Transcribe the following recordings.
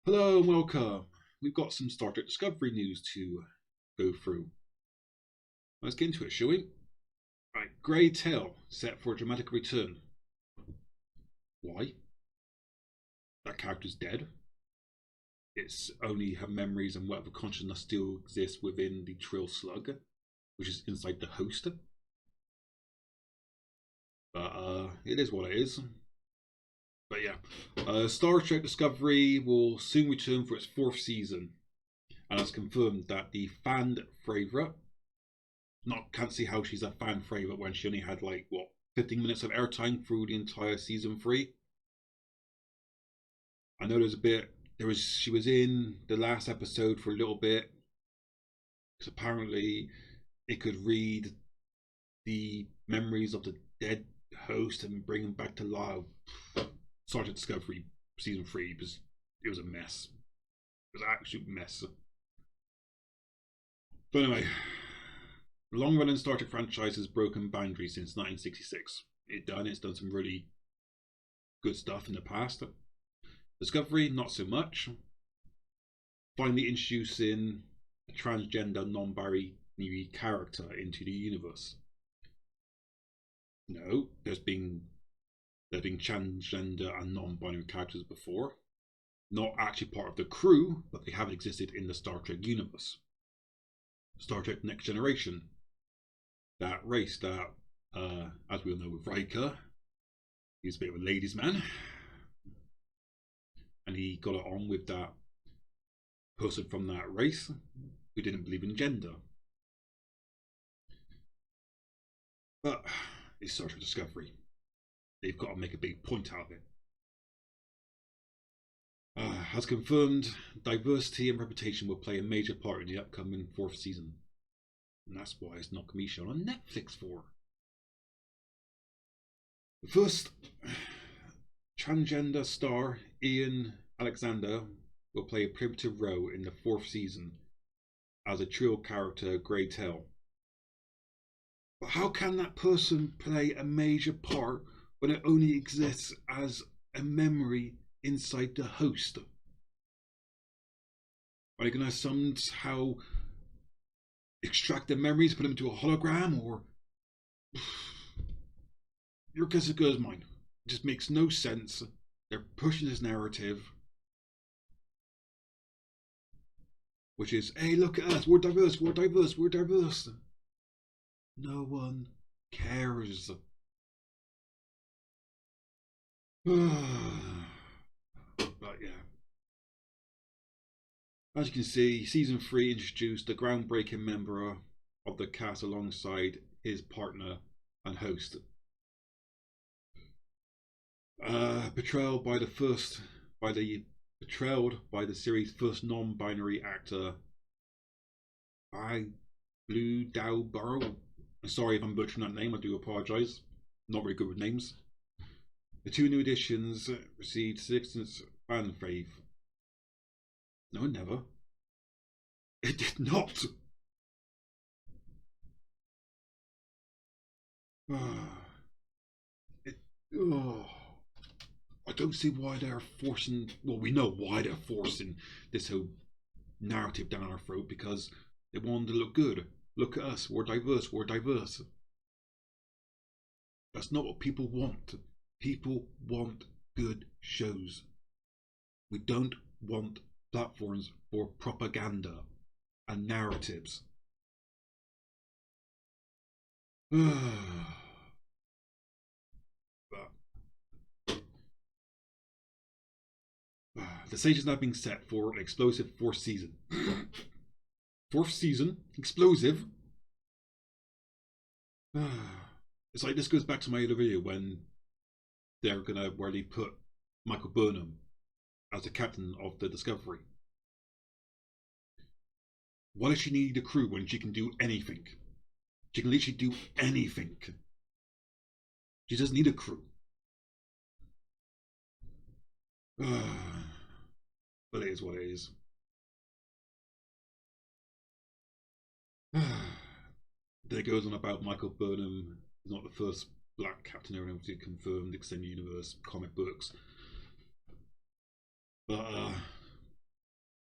Hello and welcome. We've got some Star Trek Discovery news to go through. Let's get into it, shall we? Right, Grey Tail set for a dramatic return. Why? That character's dead. It's only her memories and whatever consciousness still exists within the Trill Slug, which is inside the host. But it is what it is. But yeah, Star Trek Discovery will soon return for its fourth season, and it's confirmed that the fan favorite. Not can't see how she's a fan favorite when she only had like what 15 minutes of airtime through the entire season three. I know there's a bit. She was in the last episode for a little bit because apparently it could read the memories of the dead host and bring them back to life. Sergeant Discovery season three was it was a mess. It was an absolute mess. But anyway, the long running Star Trek franchise has broken boundaries since 1966. It's done some really good stuff in the past. Discovery, not so much. Finally introducing a transgender non-binary character into the universe. No, there's been transgender and non-binary characters before. Not actually part of the crew, but they have existed in the Star Trek universe. Star Trek Next Generation. That race that, as we all know with Riker, he's a bit of a ladies' man. And he got it on with that person from that race who didn't believe in gender. But it's Star Trek Discovery. They've got to make a big point out of it. As confirmed, diversity and reputation will play a major part in the upcoming fourth season. And that's why it's not going to be shown on Netflix for. The first transgender star, Ian Alexander, will play a pivotal role in the fourth season as a trio character, Grey Tail. But how can that person play a major part when it only exists as a memory inside the host? Are they going to somehow extract the memories, put them into a hologram, or your guess is as good as mine? It just makes no sense. They're pushing this narrative, which is, hey, look at us, we're diverse, we're diverse, we're diverse. No one cares. But yeah. As you can see, season 3 introduced the groundbreaking member of the cast alongside his partner and host. Portrayed by the series' first non-binary actor, by Blue Dow Burrow. I'm sorry if I'm butchering that name. I do apologise. Not very good with names. The two new additions received significant fan fave. No, never. It did not. It, oh. I don't see why they're forcing. Well, we know why they're forcing this whole narrative down our throat because they want to look good. Look at us. We're diverse. We're diverse. That's not what people want. People want good shows. We don't want platforms for propaganda and narratives. But the stage is now being set for an explosive fourth season. Fourth season, explosive. It's like this goes back to my other video when they're gonna where they put Michael Burnham as the captain of the Discovery. Why does she need a crew when she can do anything? She can literally do anything. She doesn't need a crew. But it is what it is. There goes on about Michael Burnham is not the first black captain ever to confirmed extended universe comic books. But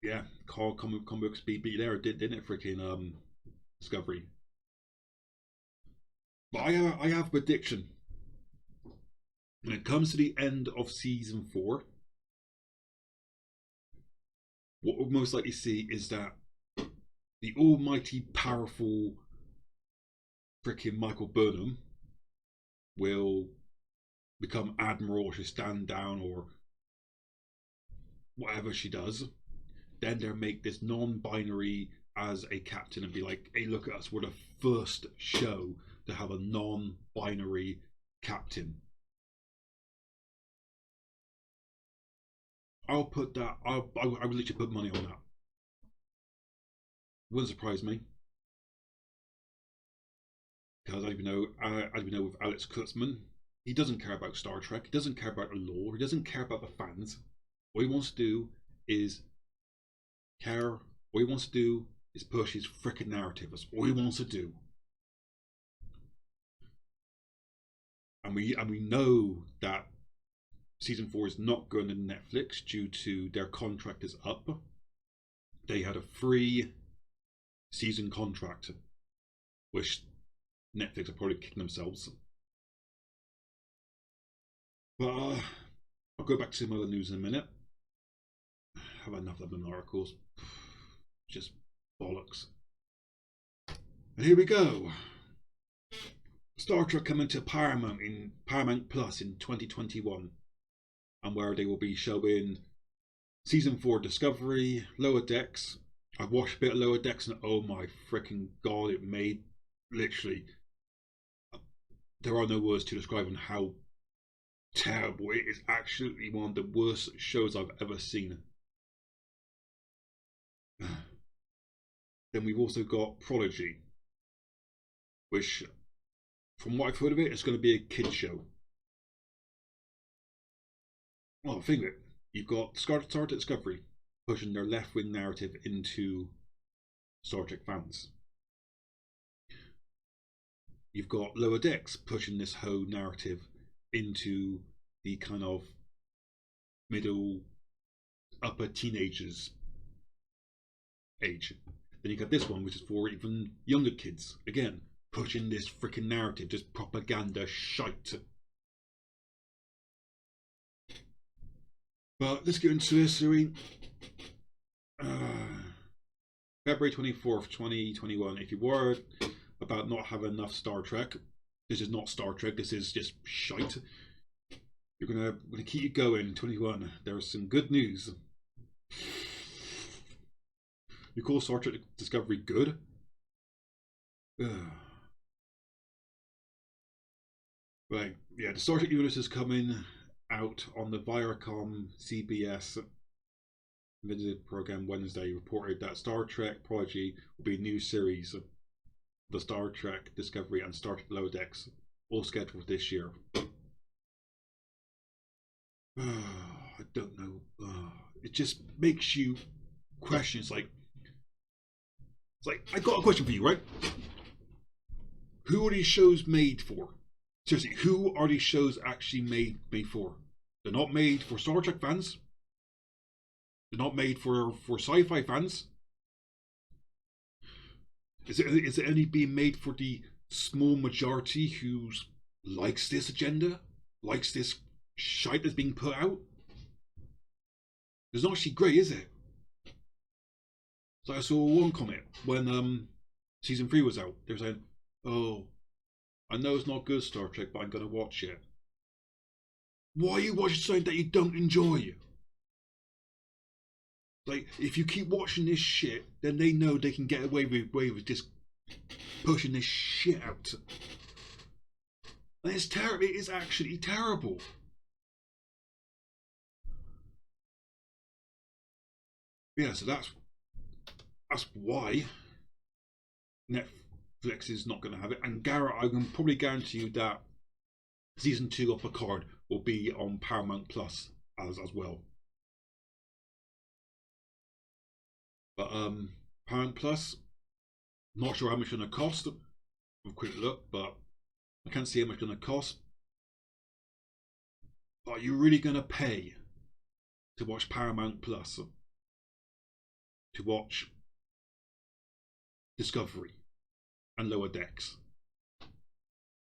Yeah, call comic books BB there, didn't it? Freaking Discovery. But I have a prediction. When it comes to the end of season 4, what we'll most likely see is that the almighty powerful freaking Michael Burnham will become admiral, or she'll stand down, or whatever she does. Then they'll make this non-binary as a captain and be like, hey, look at us, we're the first show to have a non-binary captain. I'll put that. I would literally put money on that. Wouldn't surprise me, because I even know with Alex Kurtzman, he doesn't care about Star Trek. He doesn't care about the lore. He doesn't care about the fans. What he wants to do is care. What he wants to do is push his freaking narrative. That's all he wants to do. And we know that season 4 is not going to Netflix due to their contract is up. They had a free season contract, which Netflix are probably kicking themselves. But I'll go back to some other news in a minute. Have enough of them articles. Just bollocks. And here we go. Star Trek coming to Paramount Plus in 2021, and where they will be showing season 4 Discovery, Lower Decks. I watched a bit of Lower Decks and oh my freaking god, it made literally. There are no words to describe on how terrible it is. Actually, one of the worst shows I've ever seen. Then we've also got Prodigy, which, from what I've heard of it, it's going to be a kids show. Well, think of it. You've got Star Trek Discovery pushing their left-wing narrative into Star Trek fans. You've got Lower Decks pushing this whole narrative into the kind of middle, upper teenagers age. Then you got this one, which is for even younger kids. Again, pushing this freaking narrative, just propaganda shite. But let's get into this, February 24th, 2021. If you were about not having enough Star Trek, this is not Star Trek, this is just shite. We're gonna keep you going in 21. There is some good news. You call Star Trek Discovery good? Right, yeah, the Star Trek universe is coming out on the Viacom CBS visited program Wednesday. Reported that Star Trek Prodigy will be a new series of the Star Trek Discovery and Star Trek Lower Decks, all scheduled this year. I don't know. It just makes you question. It's like I got a question for you, right? Who are these shows made for? Seriously, who are these shows actually made for? They're not made for Star Trek fans. They're not made for sci-fi fans. Is it only being made for the small majority who likes this agenda, likes this shite that's being put out? It's not actually great, is it? So I saw one comment when season 3 was out. They were saying, "Oh, I know it's not good Star Trek, but I'm gonna watch it." Why are you watching something that you don't enjoy? Like, if you keep watching this shit, then they know they can get away with just pushing this shit out. And it's terrible. It is actually terrible. Yeah, so that's why Netflix is not going to have it. And Garrett, I can probably guarantee you that season 2 of Picard will be on Paramount Plus as well. But Paramount Plus, not sure how much it's going to cost. Have a quick look, but I can't see how much it's going to cost. Are you really going to pay to watch Paramount Plus? to watch Discovery and Lower Decks.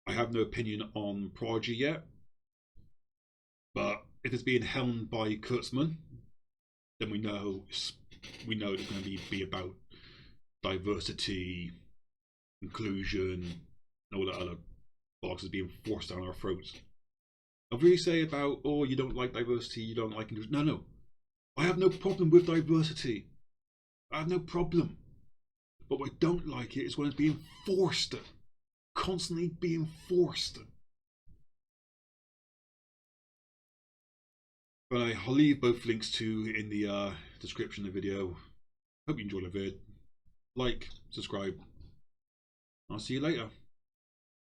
I have no opinion on Prodigy yet, but if it's being helmed by Kurtzman, then we know it's going to be about diversity, inclusion, and all that other bollocks is being forced down our throats. If we say about, oh, you don't like diversity, you don't like inclusion, no, I have no problem with diversity. I have no problem. But what I don't like it is when it's being forced, constantly being forced. But I'll leave both links to in the description of the video. Hope you enjoyed the vid. Like, subscribe. I'll see you later.